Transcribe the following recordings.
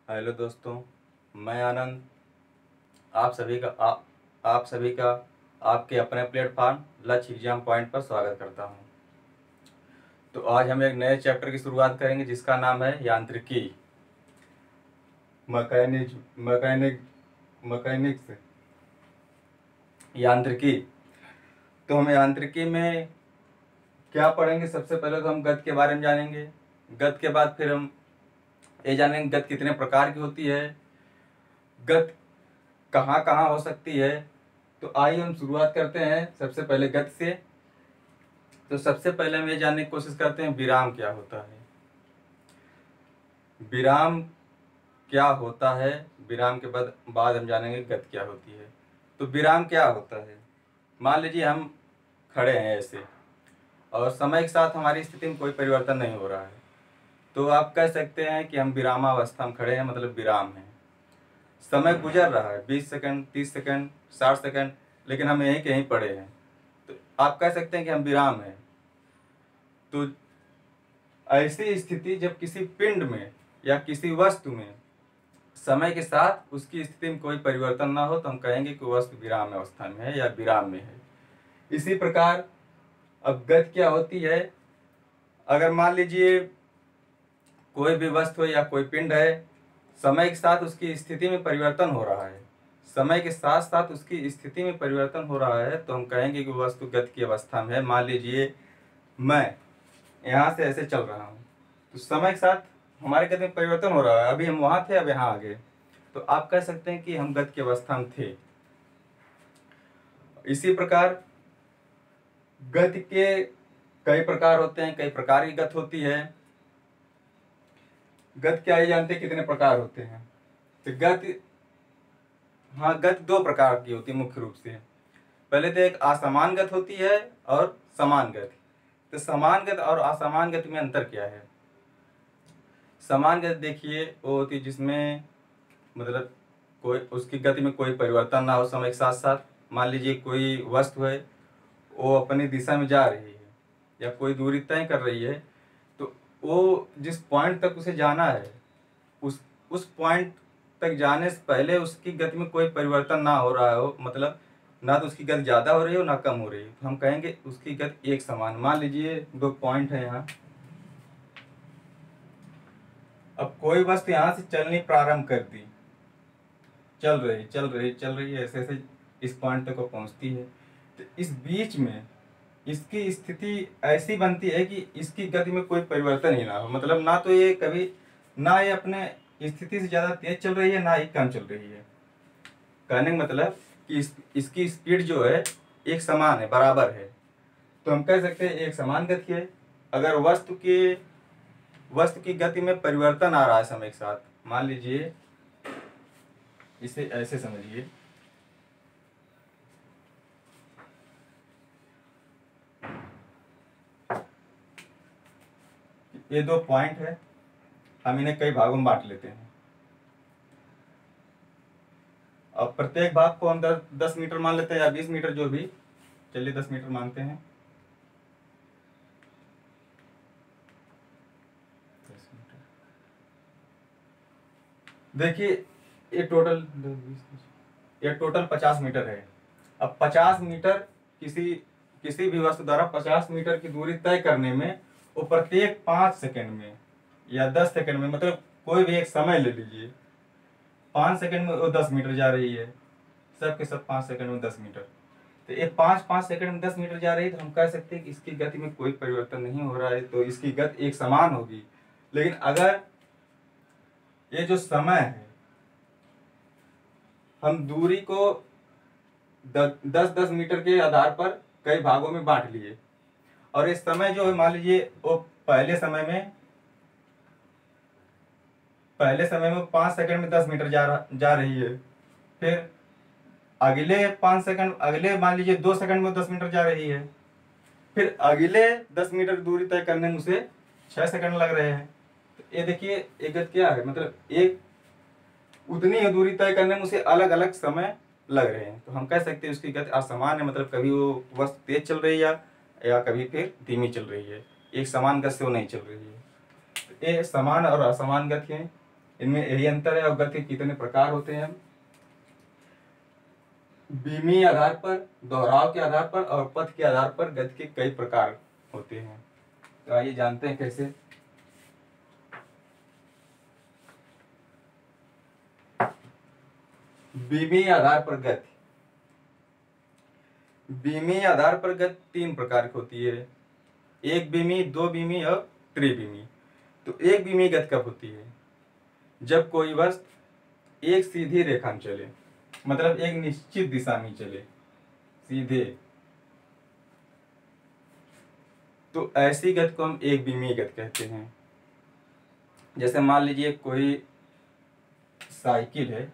Hello दोस्तों, मैं आनंद आप सभी का आपके अपने प्लेटफॉर्म लक्ष्य एग्जाम पॉइंट पर स्वागत करता हूं। तो आज हम एक नए चैप्टर की शुरुआत करेंगे जिसका नाम है यांत्रिकी, मैकेनिज मैकेनिक मैकेनिक्स यांत्रिकी। तो हम यांत्रिकी में क्या पढ़ेंगे? सबसे पहले तो हम गति के बारे में जानेंगे। गति के बाद फिर हम ये जानेंगे गति कितने प्रकार की होती है, गति कहाँ कहाँ हो सकती है। तो आइए हम शुरुआत करते हैं सबसे पहले गति से। तो सबसे पहले हम ये जानने की कोशिश करते हैं विराम क्या होता है। विराम क्या होता है, विराम के बाद हम जानेंगे गति क्या होती है। तो विराम क्या होता है? मान लीजिए हम खड़े हैं ऐसे और समय के साथ हमारी स्थिति में कोई परिवर्तन नहीं हो रहा है, तो आप कह सकते हैं कि हम विरामावस्था में खड़े हैं, मतलब विराम है। समय गुजर रहा है 20 सेकंड, 30 सेकंड, 60 सेकंड, लेकिन हम यहीं कहीं पड़े हैं, तो आप कह सकते हैं कि हम विराम हैं। तो ऐसी स्थिति जब किसी पिंड में या किसी वस्तु में समय के साथ उसकी स्थिति में कोई परिवर्तन ना हो, तो हम कहेंगे कि वस्तु विराम अवस्था में है या विराम में है। इसी प्रकार अब गति क्या होती है? अगर मान लीजिए कोई भी वस्तु या कोई पिंड है, समय के साथ उसकी स्थिति में परिवर्तन हो रहा है, समय के साथ साथ उसकी स्थिति में परिवर्तन हो रहा है, तो हम कहेंगे कि वस्तु गति की अवस्था में है। मान लीजिए मैं यहाँ से ऐसे चल रहा हूँ, तो समय के साथ हमारे गति में परिवर्तन हो रहा है। अभी हम वहाँ थे, अब यहाँ आ गए, तो आप कह सकते हैं कि हम गति की अवस्था में थे। इसी प्रकार गति के कई प्रकार होते हैं, कई प्रकार की गति होती है। गति क्या ही जानते हैं कितने प्रकार होते हैं? तो गति दो प्रकार की होती है मुख्य रूप से। पहले तो एक असमान गति होती है और समान गति। तो समान गति और असमान गति में अंतर क्या है? समान गति देखिए वो होती है जिसमें मतलब कोई उसकी गति में कोई परिवर्तन ना हो समय के साथ साथ। मान लीजिए कोई वस्तु है, वो अपनी दिशा में जा रही है या कोई दूरी तय कर रही है, तो वो जिस पॉइंट तक उसे जाना है उस पॉइंट तक जाने से पहले उसकी गति में कोई परिवर्तन ना हो रहा हो, मतलब ना तो उसकी गति ज़्यादा हो रही हो ना कम हो रही हो, तो हम कहेंगे उसकी गति एक समान। मान लीजिए दो पॉइंट है यहाँ, अब कोई वस्तु यहाँ से चलनी प्रारंभ कर दी, चल रही ऐसे ऐसे इस पॉइंट तक वो पहुँचती है। तो इस बीच में इसकी स्थिति ऐसी बनती है कि इसकी गति में कोई परिवर्तन ही ना हो, मतलब ना तो ये कभी ना ये अपने स्थिति से ज़्यादा तेज चल रही है ना ही कम चल रही है। कहने का मतलब कि इसकी स्पीड जो है एक समान है, बराबर है। तो हम कह सकते हैं एक समान गति है। अगर वस्तु की गति में परिवर्तन आ रहा है समय के साथ, मान लीजिए इसे ऐसे समझिए, ये दो पॉइंट है, हम इन्हें कई भागों में बांट लेते हैं। अब प्रत्येक भाग को हम 10 मीटर मान लेते हैं या 20 मीटर, जो भी, चलिए 10 मीटर मानते हैं। 10 मीटर देखिए, ये टोटल 50 मीटर है। अब 50 मीटर किसी भी वस्तु द्वारा 50 मीटर की दूरी तय करने में वो प्रत्येक 5 सेकंड में या 10 सेकंड में, मतलब कोई भी एक समय ले लीजिए, 5 सेकंड में वो 10 मीटर जा रही है। सब के सब 5 सेकंड में 10 मीटर, तो ये 5 सेकंड में 10 मीटर जा रही है, तो हम कह सकते हैं कि इसकी गति में कोई परिवर्तन नहीं हो रहा है, तो इसकी गति एक समान होगी। लेकिन अगर ये जो समय है, हम दूरी को 10-10 मीटर के आधार पर कई भागों में बांट लिए, और इस समय जो है मान लीजिए वो पहले समय में 5 सेकंड में 10 मीटर जा रही है। फिर अगले 5 सेकंड, अगले मान लीजिए 2 सेकंड में 10 मीटर जा रही है। फिर अगले 10 मीटर दूरी तय करने में उसे 6 सेकंड लग रहे हैं। तो ये देखिए एक गति क्या है, मतलब एक उतनी ही दूरी तय करने में उसे अलग अलग समय लग रहे हैं। तो हम कह सकते हैं उसकी गति असमान है, मतलब कभी वो वस्तु तेज चल रही है या कभी फिर धीमी चल रही है, एक समान गति से वो नहीं चल रही है। तो ये समान और असमान गति है। इनमें यही अंतर है। और गति के कितने प्रकार होते हैं? बीमीय आधार पर, दोहराव के आधार पर और पथ के आधार पर गति के कई प्रकार होते हैं। तो आइए जानते हैं कैसे। बीमीय आधार पर गति। बीमीय आधार पर गति तीन प्रकार की होती है, एक बीमी, दो बीमी और त्रिबीमी। तो एक बीमी गति कब होती है? जब कोई वस्तु एक सीधी रेखा में चले, मतलब एक निश्चित दिशा में चले सीधे, तो ऐसी गति को हम एक बीमीय गति कहते हैं। जैसे मान लीजिए कोई साइकिल है,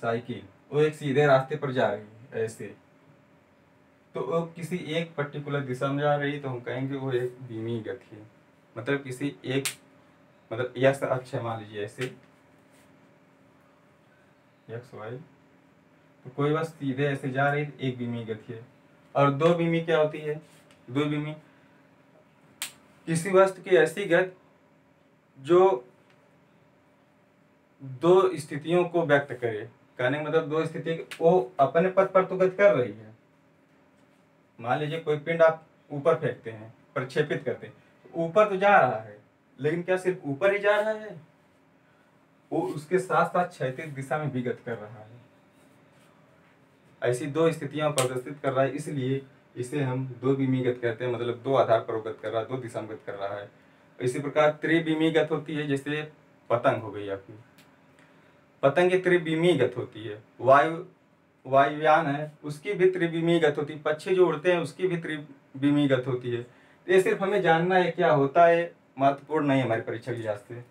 साइकिल वो एक सीधे रास्ते पर जा रही है ऐसे, तो वो किसी एक पर्टिकुलर दिशा में जा रही है, तो हम कहेंगे वो एक बीमीय गति है। मतलब किसी एक, मतलब एक्स अक्ष है मान लीजिए ऐसे एक्स वाई, तो कोई बस सीधे ऐसे जा रही है, एक बीमीय गति है। और दो बीमी क्या होती है? दो बीमी किसी वस्तु की ऐसी गति जो दो स्थितियों को व्यक्त करे। कहने का मतलब दो स्थिति, वो अपने पथ पर तो गति कर रही है। मान लीजिए कोई पिंड आप ऊपर फेंकते हैं, प्रक्षेपित करते हैं, ऊपर तो जा रहा है, लेकिन क्या सिर्फ ऊपर ही जा रहा है? वो उसके साथ साथ क्षैतिज दिशा में भी गति कर रहा है। ऐसी दो स्थितियां प्रदर्शित कर रहा है, इसलिए इसे हम दो बीमी गति कहते हैं। मतलब दो आधार पर गति कर रहा है, दो दिशा में गति कर रहा है। इसी प्रकार त्रिबीमी गति होती है, जैसे पतंग हो गई आपकी, पतंग की त्रिबीमी गति होती है। वायुयान है, उसकी भी त्रिबीमी गति होती है। पक्षी जो उड़ते हैं उसकी भी त्रिबीमी गति होती है। तो ये सिर्फ हमें जानना है क्या होता है, महत्वपूर्ण नहीं हमारी परीक्षा के लिहाज से।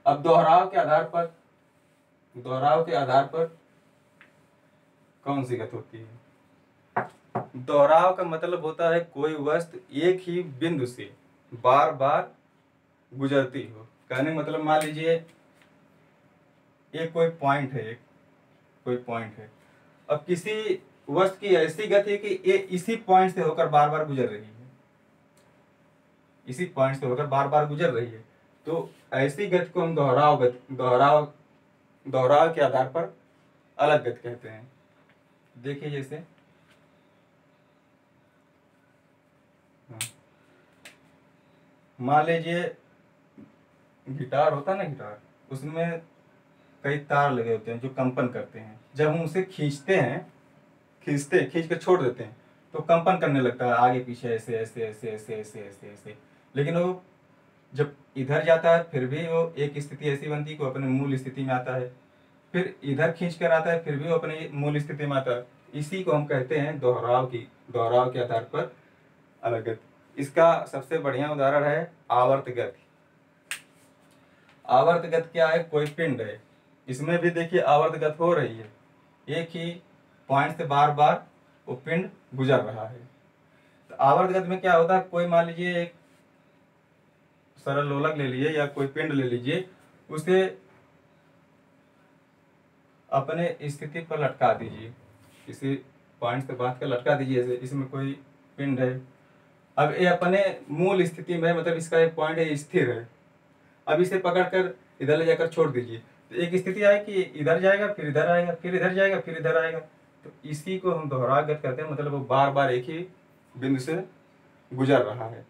अब दोहराव के आधार पर, दोहराव के आधार पर कौन सी गति होती है? दोहराव का मतलब होता है कोई वस्तु एक ही बिंदु से बार बार गुजरती हो। कहने का मतलब मान लीजिए एक कोई पॉइंट है, एक कोई पॉइंट है, अब किसी वस्तु की ऐसी गति है कि ये इसी पॉइंट से होकर बार बार गुजर रही है, इसी पॉइंट से होकर बार बार गुजर रही है, तो ऐसी गति को हम दोहराव के आधार पर अलग गति कहते हैं। देखिए जैसे मान लीजिए गिटार होता है ना, गिटार, उसमें कई तार लगे होते हैं जो कंपन करते हैं। जब हम उसे खींचते हैं, खींच कर छोड़ देते हैं, तो कंपन करने लगता है आगे पीछे ऐसे ऐसे ऐसे ऐसे ऐसे ऐसे ऐसे। लेकिन वो जब इधर जाता है फिर भी वो एक स्थिति ऐसी बनती है कि वो अपने मूल स्थिति में आता है, फिर इधर खींच कर आता है फिर भी वो अपने मूल स्थिति में आता है। इसी को हम कहते हैं दोहराव के आधार पर अलग गति। इसका सबसे बढ़िया उदाहरण है आवर्त गति। आवर्त गति क्या है? कोई पिंड है, इसमें भी देखिए आवर्त गति हो रही है, एक ही पॉइंट से बार बार वो पिंड गुजर रहा है। तो आवर्त गति में क्या होता है, कोई मान लीजिए एक सरल लोलक ले लीजिए या कोई पिंड ले लीजिए, उसे अपने स्थिति पर लटका दीजिए, किसी पॉइंट से बांध कर लटका दीजिए। जैसे इसमें कोई पिंड है, अब ये अपने मूल स्थिति में, मतलब इसका एक पॉइंट है स्थिर है, अब इसे पकड़कर इधर ले जाकर छोड़ दीजिए, तो एक स्थिति आए कि इधर जाएगा फिर इधर आएगा, फिर इधर जाएगा फिर इधर आएगा। तो इसी को हम दोहराव गति कहते हैं। मतलब वो बार बार एक ही बिंदु से गुजर रहा है।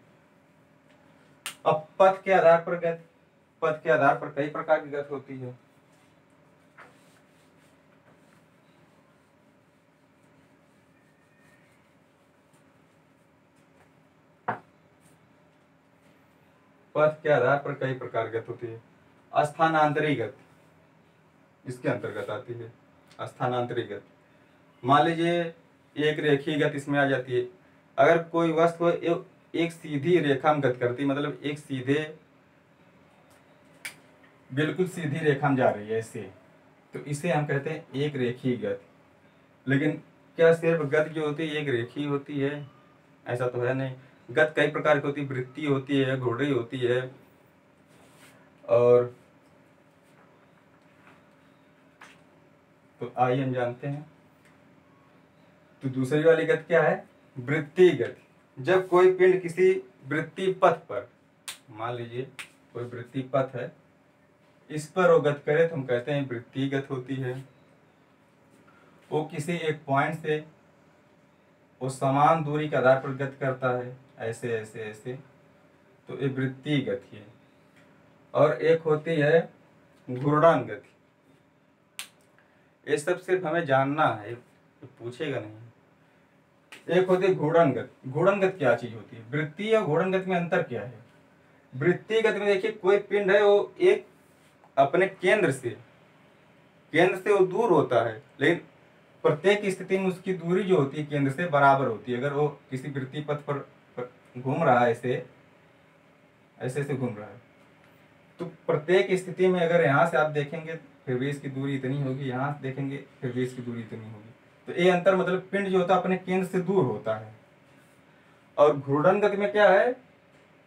अब पथ के आधार पर गति, पथ के आधार पर कई प्रकार की गति होती है। पथ के आधार पर कई प्रकार की गति होती है। स्थानांतरी गति इसके अंतर्गत आती है। स्थानांतरी गति मान लीजिए एक रेखीय गति इसमें आ जाती है। अगर कोई वस्तु एक सीधी रेखा में गति करती, मतलब एक सीधे बिल्कुल सीधी रेखा में जा रही है ऐसे, तो इसे हम कहते हैं एक रेखीय गति। लेकिन क्या सिर्फ गति जो होती है एक रेखीय होती है? ऐसा तो है नहीं। गति कई प्रकार की होती है, वृत्तीय होती है, घुर्डी होती है, और तो आइए हम जानते हैं। तो दूसरी वाली गति क्या है? वृत्तीय गति। जब कोई पिंड किसी वृत्तीय पथ पर, मान लीजिए कोई वृत्तीय पथ है, इस पर वो गति करे तो हम कहते हैं वृत्तीय गति होती है। वो किसी एक पॉइंट से वो समान दूरी के आधार पर गति करता है, ऐसे ऐसे ऐसे, तो ये वृत्तीय गति है। और एक होती है घूर्णन गति। ये सब सिर्फ हमें जानना है, पूछेगा नहीं। एक होती है घूर्णन गति। घूर्णन गति क्या चीज होती है? वृत्तीय और घूर्णन गति में अंतर क्या है? वृत्तीय गति में देखिए कोई पिंड है वो एक अपने केंद्र से वो दूर होता है, लेकिन प्रत्येक स्थिति में उसकी दूरी जो होती है केंद्र से बराबर होती है। अगर वो किसी वृत्तीय पथ पर घूम रहा है, ऐसे ऐसे ऐसे घूम रहा है, तो प्रत्येक स्थिति में अगर यहाँ से आप देखेंगे फिर भी इसकी दूरी इतनी होगी, यहाँ से देखेंगे फिर भी इसकी दूरी इतनी होगी। तो ये अंतर मतलब पिंड जो होता है अपने केंद्र से दूर होता है। और घूर्णन गति में क्या है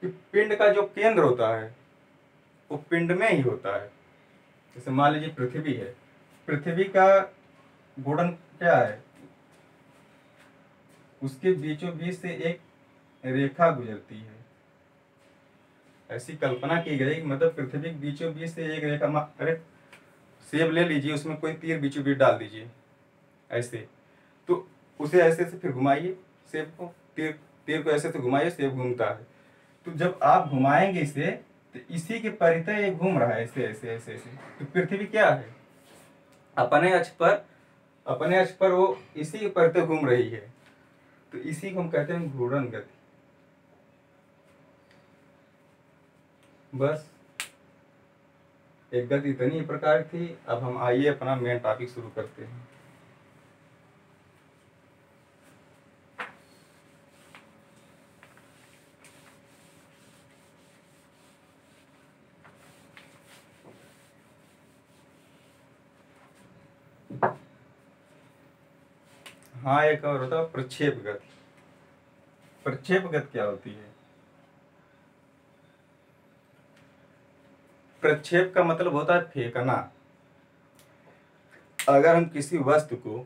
कि पिंड का जो केंद्र होता है वो पिंड में ही होता है। जैसे मान लीजिए पृथ्वी है, पृथ्वी का घूर्णन क्या है? उसके बीचों बीच से एक रेखा गुजरती है। ऐसी कल्पना की गई मतलब पृथ्वी के बीचों बीच से एक रेखा, अरे सेब ले लीजिए, उसमें कोई तीर बीचों बीच डाल दीजिए ऐसे, तो उसे ऐसे से फिर घुमाइए, सेब को तीर को ऐसे से घुमाइए, सेब घूमता है। तो जब आप घुमाएंगे इसे तो इसी के परितः ये घूम रहा है, ऐसे ऐसे ऐसे ऐसे। तो पृथ्वी क्या है? अपने अक्ष पर वो इसी के परितः घूम रही है, तो इसी को हम कहते हैं घूर्णन गति। बस एक गति इतनी प्रकार थी। अब हम आइए अपना मेन टॉपिक शुरू करते हैं। हाँ, एक और होता है प्रक्षेप गति। प्रक्षेप गति क्या होती है? प्रक्षेप का मतलब होता है फेंकना। अगर हम किसी वस्तु को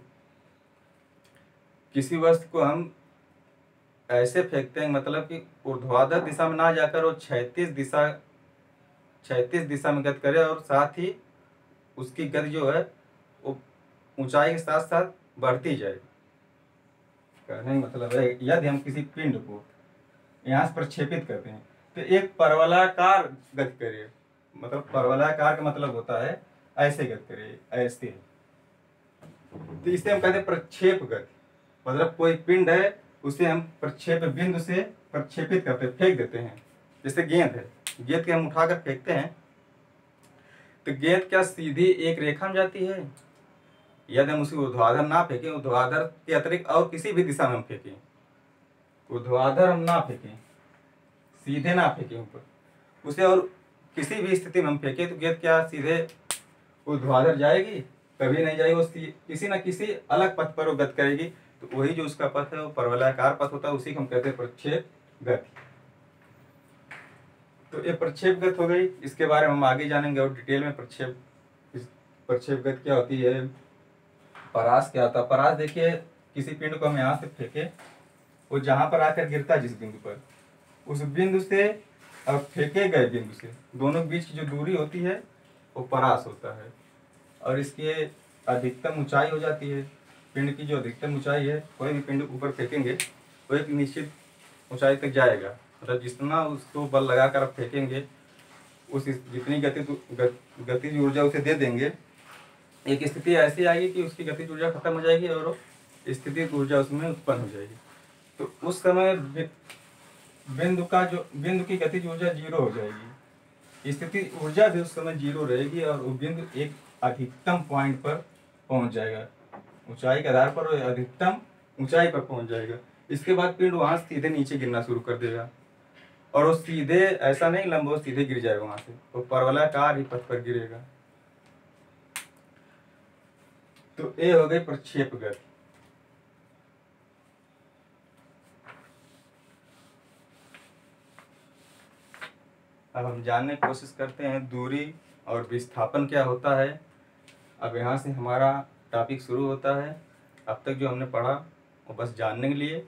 हम ऐसे फेंकते हैं, मतलब कि ऊर्ध्वाधर दिशा में ना जाकर वो क्षैतिज दिशा में गति करे, और साथ ही उसकी गति जो है वो ऊंचाई के साथ साथ बढ़ती जाए। कहने का मतलब है यदि हम किसी पिंड को यहाँ से प्रक्षेपित करते हैं तो एक परवलयाकार गति करे। मतलब परवलयाकार का मतलब होता है ऐसे गति करे, ऐसे। तो इसे हम कहते हैं प्रक्षेप गति। मतलब कोई पिंड है उसे हम प्रक्षेप बिंदु से प्रक्षेपित करते, फेंक देते हैं। जैसे गेंद है, गेंद के हम उठाकर फेंकते हैं तो गेंद क्या सीधी एक रेखा में जाती है? यदि हम उसी ऊर्ध्वाधर ना फेंकें, ऊर्ध्वाधर के अतिरिक्त और किसी भी दिशा में हम फेंकें, ऊर्ध्वाधर हम ना फेंकें, सीधे ना फेंकें ऊपर, उसे और किसी भी स्थिति में हम फेंकें तो गेंद क्या सीधे ऊर्ध्वाधर जाएगी? कभी नहीं जाएगी। वो किसी न किसी अलग पथ पर वो गति करेगी। तो वही जो उसका पथ है वो परवलयाकार पथ होता है, उसी को हम कहते हैं प्रक्षेप गति। तो ये प्रक्षेप गति हो गई। इसके बारे में हम आगे जानेंगे और डिटेल में। प्रक्षेप गति क्या होती है, परास क्या होता है। परास देखिए, किसी पिंड को हम यहाँ से फेंके, वो जहाँ पर आकर गिरता है जिस बिंदु पर, उस बिंदु से और फेंके गए बिंदु से दोनों के बीच की जो दूरी होती है वो परास होता है। और इसकी अधिकतम ऊंचाई हो जाती है। पिंड की जो अधिकतम ऊंचाई है, कोई भी पिंड ऊपर फेंकेंगे वो एक निश्चित ऊंचाई तक जाएगा। मतलब जितना उसको बल लगाकर आप फेंकेंगे, उस जितनी गतिज ऊर्जा उसे दे देंगे, एक स्थिति ऐसी आएगी कि उसकी गतिज ऊर्जा खत्म हो जाएगी और स्थितिज ऊर्जा उसमें उत्पन्न हो जाएगी। तो उस समय बिंदु की गतिज ऊर्जा 0 हो जाएगी। स्थिति ऊर्जा भी उस समय 0 रहेगी और वो बिंदु एक अधिकतम पॉइंट पर पहुंच जाएगा। ऊंचाई के आधार पर वो अधिकतम ऊंचाई पर पहुंच जाएगा। इसके बाद पिंड वहां सीधे नीचे गिरना शुरू कर देगा, और वो सीधे ऐसा नहीं लंबवत सीधे गिर जाएगा, वहां से वो परवलयाकार ही पथ पर गिरेगा। तो ये हो गई प्रक्षेप गति। अब हम जानने की कोशिश करते हैं दूरी और विस्थापन क्या होता है। अब यहाँ से हमारा टॉपिक शुरू होता है। अब तक जो हमने पढ़ा वो बस जानने के लिए।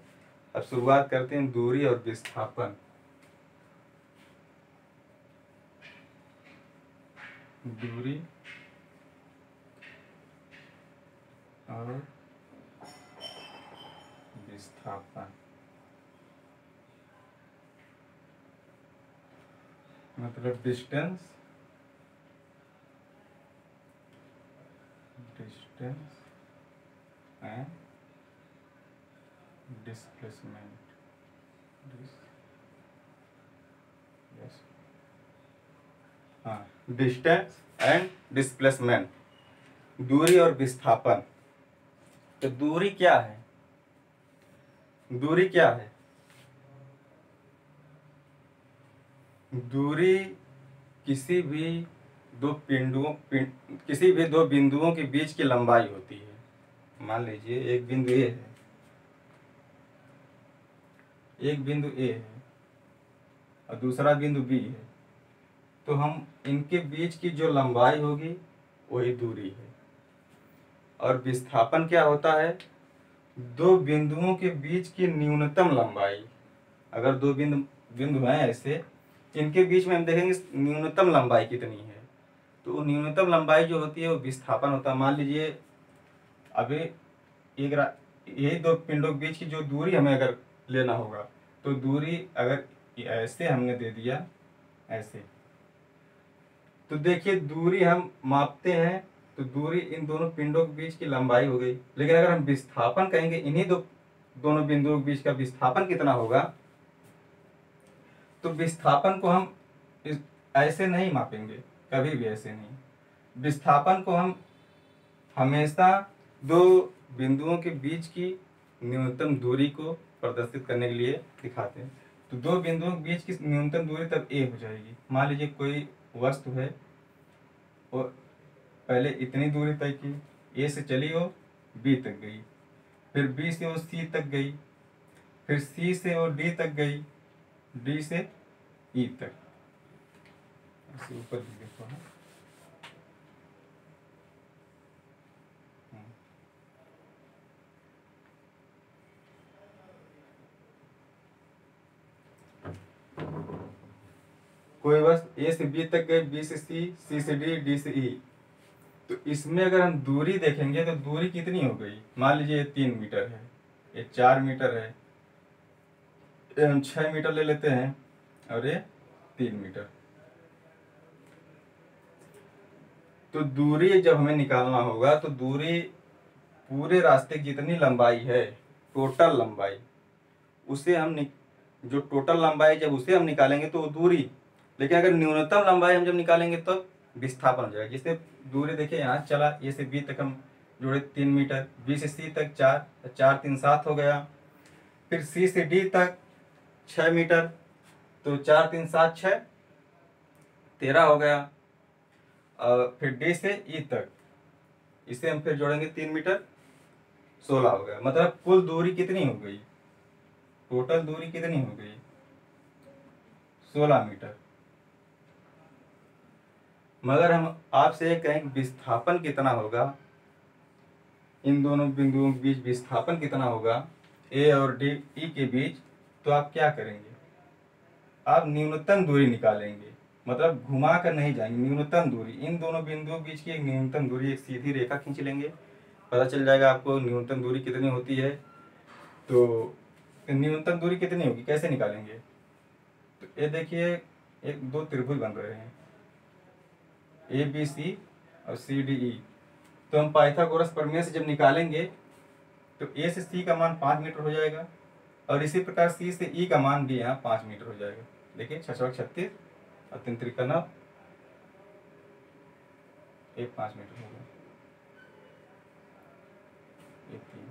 अब शुरुआत करते हैं दूरी और विस्थापन। दूरी और विस्थापन, मतलब डिस्टेंस एंड डिस्प्लेसमेंट। हाँ, डिस्टेंस एंड डिस्प्लेसमेंट, दूरी और विस्थापन। तो दूरी क्या है? दूरी क्या है? दूरी किसी भी किसी भी दो बिंदुओं के बीच की लंबाई होती है। मान लीजिए एक बिंदु ए है, एक बिंदु ए है और दूसरा बिंदु बी है, तो हम इनके बीच की जो लंबाई होगी वही दूरी है। और विस्थापन क्या होता है? दो बिंदुओं के बीच की न्यूनतम लंबाई। अगर दो बिंदु हैं ऐसे, इनके बीच में हम देखेंगे न्यूनतम लंबाई कितनी है, तो वो न्यूनतम लंबाई जो होती है वो विस्थापन होता है। मान लीजिए अभी यही दो पिंडों के बीच की जो दूरी हमें अगर लेना होगा, तो दूरी अगर ऐसे हमने दे दिया ऐसे, तो देखिए दूरी हम मापते हैं तो दूरी इन दोनों पिंडों के बीच की लंबाई हो गई। लेकिन अगर हम विस्थापन कहेंगे इन्हीं दोनों बिंदुओं के बीच का विस्थापन कितना होगा, तो विस्थापन को हम ऐसे नहीं मापेंगे, कभी भी ऐसे नहीं। विस्थापन को हम हमेशा दो बिंदुओं के बीच की न्यूनतम दूरी को प्रदर्शित करने के लिए दिखाते हैं। तो दो बिंदुओं के बीच की न्यूनतम दूरी तब ए हो जाएगी। मान लीजिए कोई वस्तु है और पहले इतनी दूरी तय की, ए से चली वो बी तक गई, फिर बी से वो सी तक गई, फिर सी से वो डी तक गई, डी से ई तक। ऐसे ऊपर भी देखो है। कोई बस ए से बी तक गई, बी से सी, सी से डी, डी से ई। तो इसमें अगर हम दूरी देखेंगे तो दूरी कितनी हो गई? मान लीजिए ये 3 मीटर है, ये 4 मीटर है, ये हम 6 मीटर ले लेते हैं और ये 3 मीटर। तो दूरी जब हमें निकालना होगा तो दूरी पूरे रास्ते की जितनी लंबाई है, टोटल लंबाई, उसे हम जो टोटल लंबाई जब उसे हम निकालेंगे तो वो दूरी। लेकिन अगर न्यूनतम लंबाई हम जब निकालेंगे तो विस्थापन हो जाएगा। जिससे दूरी देखिए यहाँ चला, ए से बी तक हम जोड़े 3 मीटर, बी से सी तक 4, 4 3 7 हो गया, फिर सी से डी तक 6 मीटर, तो 4 3 7 6 13 हो गया, और फिर डी से ई तक इसे हम फिर जोड़ेंगे 3 मीटर, 16 हो गया। मतलब कुल दूरी कितनी हो गई? टोटल दूरी कितनी हो गई? 16 मीटर। मगर हम आपसे ये कहें विस्थापन कितना होगा, इन दोनों बिंदुओं के बीच विस्थापन कितना होगा ए और डी ई के बीच, तो आप क्या करेंगे? आप न्यूनतम दूरी निकालेंगे। मतलब घुमा कर नहीं जाएंगे, न्यूनतम दूरी, इन दोनों बिंदुओं के बीच की एक न्यूनतम दूरी, एक सीधी रेखा खींच लेंगे, पता चल जाएगा आपको न्यूनतम दूरी कितनी होती है। तो न्यूनतम दूरी कितनी होगी, कैसे निकालेंगे? तो ये देखिए एक दो त्रिभुज बन रहे हैं, ए बी सी और सी डी ई। तो हम पाइथागोरस प्रमेय से जब निकालेंगे तो ए से सी का मान 5 मीटर हो जाएगा, और इसी प्रकार सी से ई का मान भी यहाँ 5 मीटर हो जाएगा। देखिए 6 36 और 3 3 9, एक 5 मीटर होगा, एक 3,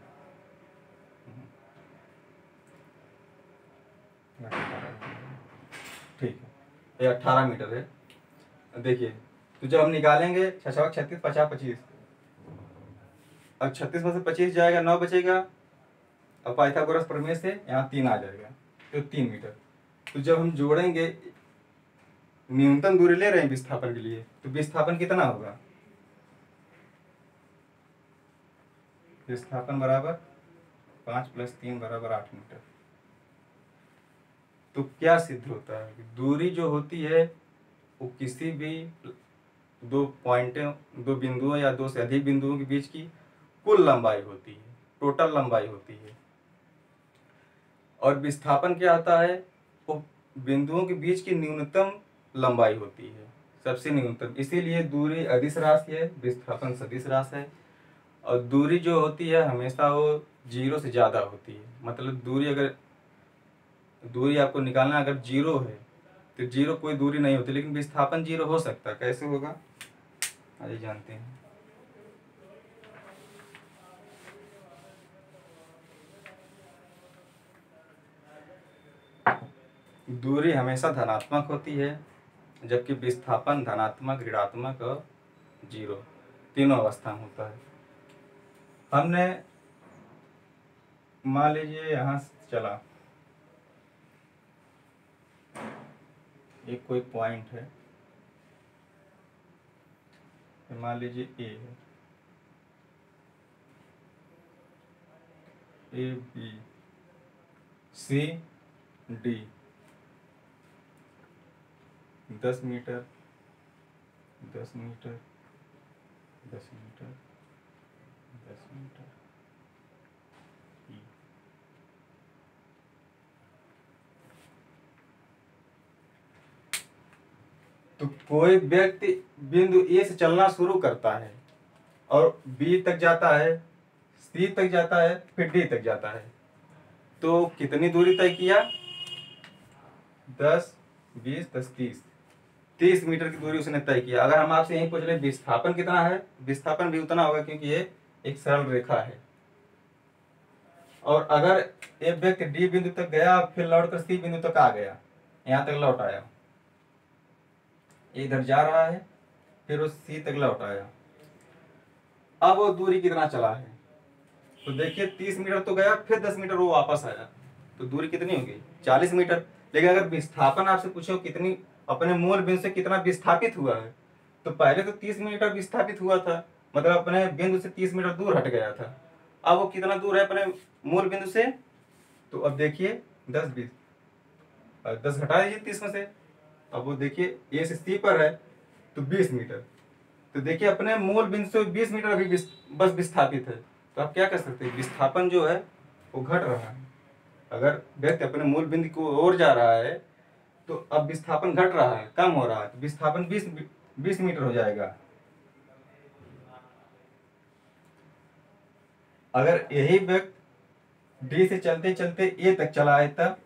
ठीक है, ये 18 मीटर है। देखिए तो जब हम निकालेंगे 6 36 50 25, अब 36 में से 25 जाएगा, 9 बचेगा, अब पाइथागोरस प्रमेय से यहाँ 3 आ जाएगा, तो 3 मीटर। तो जब हम जोड़ेंगे, न्यूनतम दूरी ले रहे हैं विस्थापन के लिए, तो विस्थापन कितना होगा? विस्थापन बराबर 5 + 3 = 8 मीटर। तो क्या सिद्ध होता है कि दूरी जो होती है वो किसी भी दो पॉइंटों, दो बिंदुओं या दो से अधिक बिंदुओं के बीच की कुल लंबाई होती है, टोटल लंबाई होती है। और विस्थापन क्या होता है, वो बिंदुओं के बीच की न्यूनतम लंबाई होती है, सबसे न्यूनतम। इसीलिए दूरी अदिश राशि है, विस्थापन सदिश राशि है। और दूरी जो होती है हमेशा वो 0 से ज़्यादा होती है। मतलब दूरी आपको निकालना अगर 0 है तो 0 कोई दूरी नहीं होती, लेकिन विस्थापन 0 हो सकता है। कैसे होगा आइए जानते हैं। दूरी हमेशा धनात्मक होती है, जबकि विस्थापन धनात्मक, ऋणात्मक और 0 तीनों अवस्था में होता है। हमने मान लीजिए यहाँ से चला, एक कोई पॉइंट है, मान लीजिए ए है, A B C D, 10 metre 10 metre 10 metre 10 metre E. तो कोई व्यक्ति बिंदु ए से चलना शुरू करता है और बी तक जाता है, सी तक जाता है, फिर डी तक जाता है। तो कितनी दूरी तय किया, 10 20 10 30 मीटर की दूरी उसने तय किया। अगर हम आपसे यही पूछ रहे विस्थापन कितना है, विस्थापन भी उतना होगा, क्योंकि ये एक सरल रेखा है। और अगर एक व्यक्ति डी बिंदु तक गया, फिर लौटकर सी बिंदु तक आ गया, यहाँ तक लौट आया, इधर जा रहा है, फिर वो सी तक लौट आया, अब वो दूरी कितना चला है, तो देखिए 30 मीटर तो गया, फिर 10 मीटर वो वापस आया, तो दूरी कितनी होगी, 40 मीटर। लेकिन अगर विस्थापन आपसे पूछो कितनी अपने मूल बिंदु से कितना विस्थापित हुआ है, तो पहले तो 30 मीटर विस्थापित हुआ था, मतलब अपने बिंदु से 30 मीटर दूर हट गया था। अब वो कितना दूर है अपने मूल बिंदु से, तो अब देखिए 10 20 10 घटा दीजिए 30 में से, अब वो देखिए ए से सी पर है तो 20 मीटर, तो देखिए अपने मूल बिंदु से 20 मीटर अभी बस विस्थापित है। तो आप क्या कर सकते हैं, विस्थापन जो है वो घट रहा है। अगर व्यक्ति अपने मूल बिंदु को ओर जा रहा है तो अब विस्थापन घट रहा है, कम हो रहा है, तो विस्थापन 20 मीटर हो जाएगा। अगर यही व्यक्ति डी से चलते चलते ए तक चला है, तब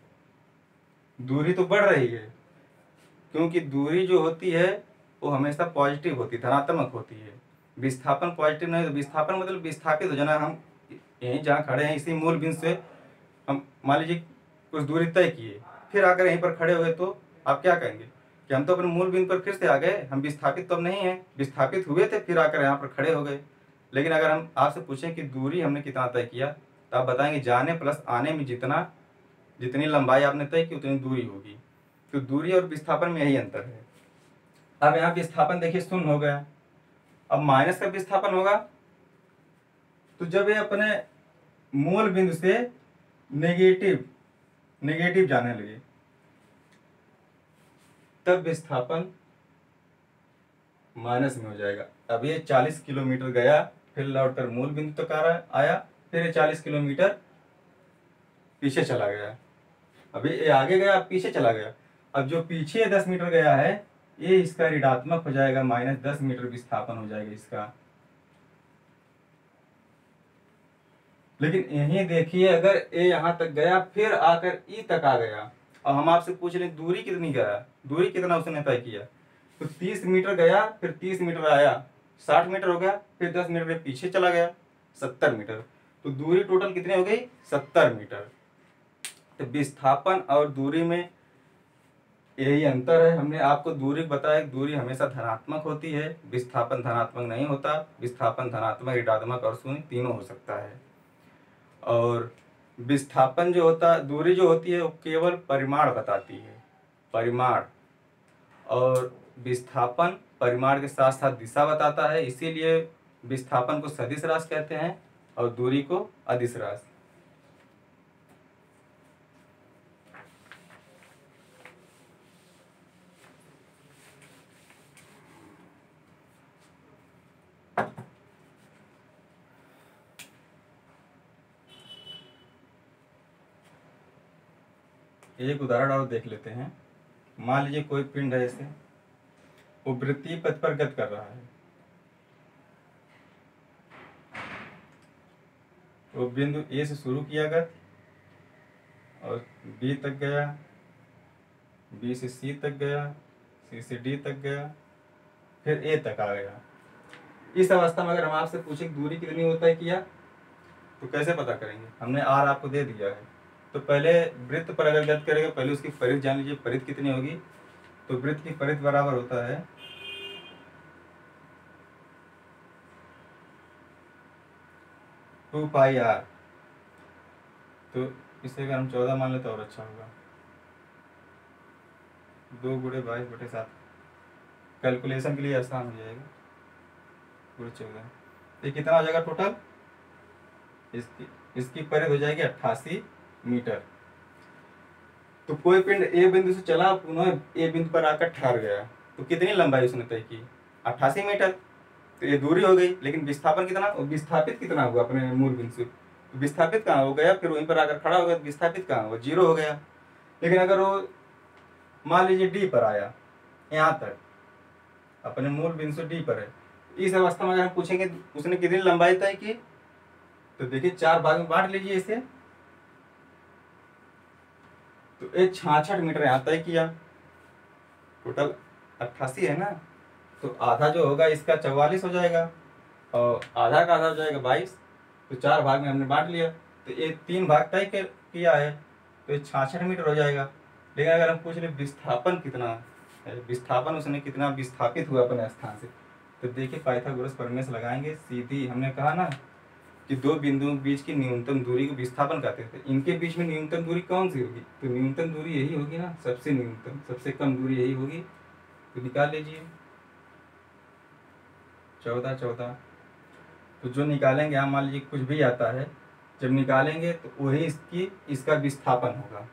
दूरी तो बढ़ रही है, क्योंकि दूरी जो होती है वो हमेशा पॉजिटिव होती है, धनात्मक होती है। विस्थापन पॉजिटिव नहीं, तो विस्थापन मतलब विस्थापित हो जाना। हम यहीं जहाँ खड़े हैं इसी मूल बिंदु से हम मान लीजिए कुछ दूरी तय किए, फिर आकर यहीं पर खड़े हुए, तो आप क्या कहेंगे कि हम तो अपने मूल बिंदु पर फिर से आ गए, हम विस्थापित तो अब नहीं है, विस्थापित हुए थे फिर आकर यहाँ पर खड़े हो गए। लेकिन अगर हम आपसे पूछें कि दूरी हमने कितना तय किया, तो आप बताएंगे जाने प्लस आने में जितनी लंबाई आपने तय की उतनी दूरी होगी। तो दूरी और विस्थापन में यही अंतर है। अब यहाँ विस्थापन देखिए शून्य हो गया, अब माइनस का विस्थापन होगा, तो जब ये अपने मूल बिंदु से नेगेटिव जाने लगे, तब विस्थापन माइनस में हो जाएगा। अब ये 40 किलोमीटर गया, फिर लौटकर मूल बिंदु तक आया, फिर ये 40 किलोमीटर पीछे चला गया, अभी ये आगे गया, पीछे चला गया। अब जो पीछे 10 मीटर गया है ये इसका ऋणात्मक हो जाएगा, -10 मीटर विस्थापन हो जाएगा इसका। लेकिन यही देखिए अगर ए यहाँ तक गया फिर आकर ई तक आ गया, अब हम आपसे पूछ रहे दूरी कितनी गया, दूरी कितना उसने तय किया, तो 30 मीटर गया, फिर 30 मीटर आया, 60 मीटर हो गया, फिर 10 मीटर के पीछे चला गया, 70 मीटर। तो दूरी टोटल कितनी हो गई, 70 मीटर। तो विस्थापन और दूरी में यही अंतर है। हमने आपको दूरी बताया, दूरी हमेशा धनात्मक होती है, विस्थापन धनात्मक नहीं होता। विस्थापन धनात्मक, ऋणात्मक और शून्य तीनों हो सकता है। और विस्थापन जो होता, दूरी जो होती है वो केवल परिमाण बताती है, परिमाण। और विस्थापन परिमाण के साथ साथ दिशा बताता है, इसीलिए विस्थापन को सदिश राशि कहते हैं और दूरी को अदिश राशि। एक उदाहरण और देख लेते हैं। मान लीजिए कोई पिंड है ऐसे, वो वृत्तीय पथ पर गति कर रहा है। वो बिंदु ए से शुरू किया गति और बी तक गया, बी से सी तक गया, सी से डी तक गया, फिर ए तक आ गया। इस अवस्था में अगर हम आपसे पूछे कि दूरी कितनी होता है किया, तो कैसे पता करेंगे? हमने आर आपको दे दिया है, तो पहले वृत्त पर अगर गति करेंगे, पहले उसकी परिधि जान लीजिए, परिधि कितनी होगी। तो वृत्त की परिधि बराबर होता है 2πr। तो इसे अगर हम 14 मान ले तो और अच्छा होगा। 2 गुणे 22/7, कैलकुलेशन के लिए आसान हो जाएगा। पूरे 14, ये कितना हो जाएगा टोटल? इसकी परिधि हो जाएगी 88 मीटर। तो कोई पिंड ए बिंदु से चला, पुनः ए बिंदु पर आकर ठहर गया, तो कितनी लंबाई उसने तय की? 88 मीटर। तो ये दूरी हो गई, लेकिन विस्थापन कितना, विस्थापित कितना हुआ अपने मूल बिंदु से? तो विस्थापित कहाँ हो गया? फिर वहीं पर आकर खड़ा हो गया, तो विस्थापित कहाँ हुआ? 0 हो गया। लेकिन अगर वो मान लीजिए डी पर आया, यहाँ तक अपने मूल बिंदु से डी पर है, इस अवस्था में अगर हम पूछेंगे उसने कितनी लंबाई तय की, तो देखिए 4 भाग में बांट लीजिए इसे। तो ये 66 मीटर यहाँ तय किया, टोटल 88 है ना, तो आधा जो होगा इसका 44 हो जाएगा और आधा का आधा हो जाएगा 22। तो 4 भाग में हमने बांट लिया, तो ये 3 भाग तय किया है, तो ये 66 मीटर हो जाएगा। लेकिन अगर हम पूछ ले विस्थापन कितना है, विस्थापन उसने कितना विस्थापित हुआ अपने स्थान से, तो देखिए पाइथागोरस प्रमेय से लगाएंगे सीधी। हमने कहा ना कि 2 बिंदुओं के बीच की न्यूनतम दूरी को विस्थापन कहते थे। इनके बीच में न्यूनतम दूरी कौन सी होगी? तो न्यूनतम दूरी यही होगी ना, सबसे न्यूनतम, सबसे कम दूरी यही होगी। तो निकाल लीजिए 14। तो जो निकालेंगे, यहाँ मान लीजिए कुछ भी आता है, जब निकालेंगे तो वही इसका विस्थापन होगा।